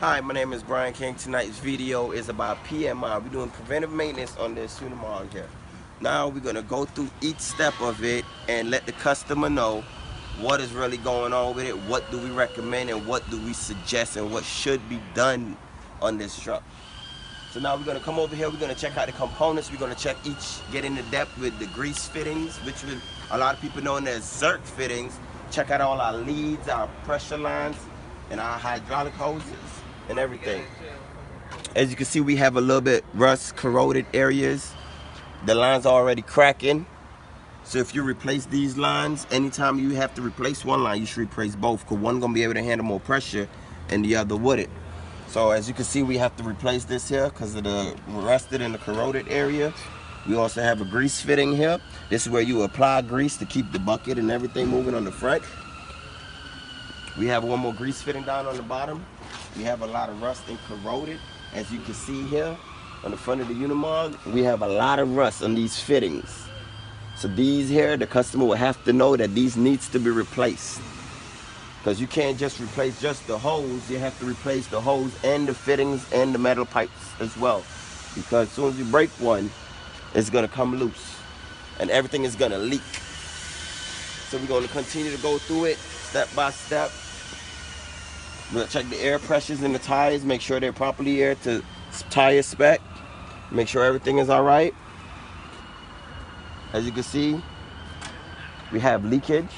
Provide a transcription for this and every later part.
Hi, my name is Brian King. Tonight's video is about PMI. We're doing preventive maintenance on this Unimog here. Now we're going to go through each step of it and let the customer know what is really going on with it, what do we recommend, and what do we suggest, and what should be done on this truck. So now we're going to come over here, we're going to check out the components, we're going to check each, get into depth with the grease fittings, which a lot of people know as Zerk fittings. Check out all our leads, our pressure lines, and our hydraulic hoses and everything. As you can see, we have a little bit rust corroded areas. The lines are already cracking. So if you replace these lines, anytime you have to replace one line, you should replace both, because one gonna be able to handle more pressure and the other wouldn't. So as you can see, we have to replace this here because of the rusted and the corroded area. We also have a grease fitting here. This is where you apply grease to keep the bucket and everything moving on the front. We have one more grease fitting down on the bottom. We have a lot of rust and corroded. As you can see here on the front of the Unimog, we have a lot of rust on these fittings. So these here, the customer will have to know that these needs to be replaced. Because you can't just replace just the hose, you have to replace the hose and the fittings and the metal pipes as well. Because as soon as you break one, it's gonna come loose and everything is gonna leak. So we're gonna continue to go through it step by step. We'll check the air pressures in the tires, make sure they're properly aired to tire spec. Make sure everything is all right. As you can see, we have leakage.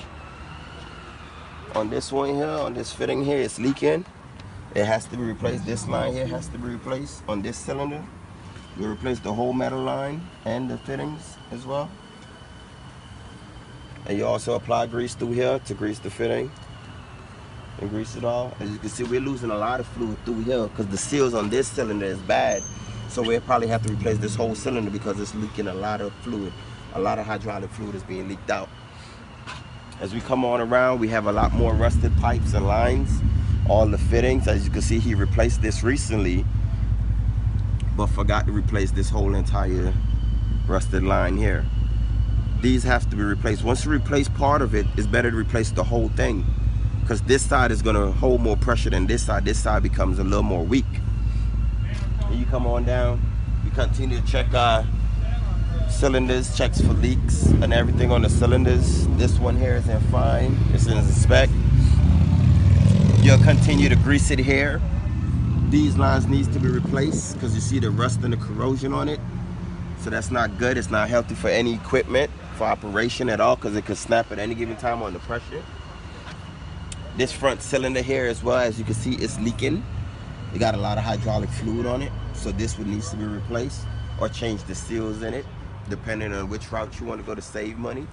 On this one here, on this fitting here, it's leaking. It has to be replaced. This line here has to be replaced on this cylinder. We replace the whole metal line and the fittings as well. And you also apply grease through here to grease the fitting and grease it all. As you can see, we're losing a lot of fluid through here because the seals on this cylinder is bad. So we'll probably have to replace this whole cylinder because it's leaking a lot of fluid. A lot of hydraulic fluid is being leaked out. As we come on around, we have a lot more rusted pipes and lines. All the fittings, as you can see, he replaced this recently, but forgot to replace this whole entire rusted line here. These have to be replaced. Once you replace part of it, it's better to replace the whole thing, because this side is going to hold more pressure than this side. This side becomes a little more weak. And you come on down, we continue to check our cylinders, checks for leaks and everything on the cylinders. This one here is in fine, it's in spec. You'll continue to grease it here. These lines needs to be replaced because you see the rust and the corrosion on it. So that's not good. It's not healthy for any equipment, for operation at all, because it could snap at any given time on the pressure. This front cylinder here as well, as you can see, it's leaking. It got a lot of hydraulic fluid on it, so this one needs to be replaced or change the seals in it, depending on which route you want to go to save money.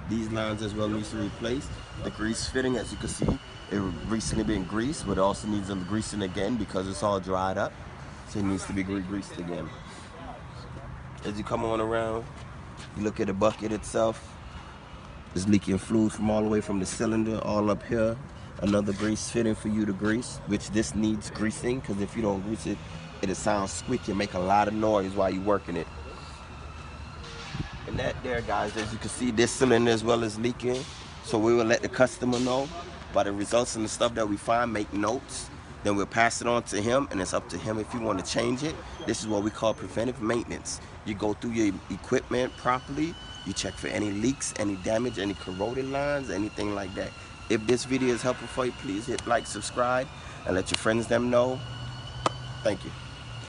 These lines as well needs to replace. The grease fitting, as you can see, it recently been greased, but it also needs a greasing again because it's all dried up, so it needs to be re-greased again. As you come on around, you look at the bucket itself. It's leaking fluid from all the way from the cylinder all up here. Another grease fitting for you to grease, which this needs greasing, because if you don't grease it, it'll sound squeaky and make a lot of noise while you're working it. And that there, guys, as you can see, this cylinder as well is leaking. So we will let the customer know by the results and the stuff that we find, make notes. Then we'll pass it on to him, and it's up to him if you want to change it. This is what we call preventive maintenance. You go through your equipment properly. You check for any leaks, any damage, any corroded lines, anything like that. If this video is helpful for you, please hit like, subscribe, and let your friends them know. Thank you.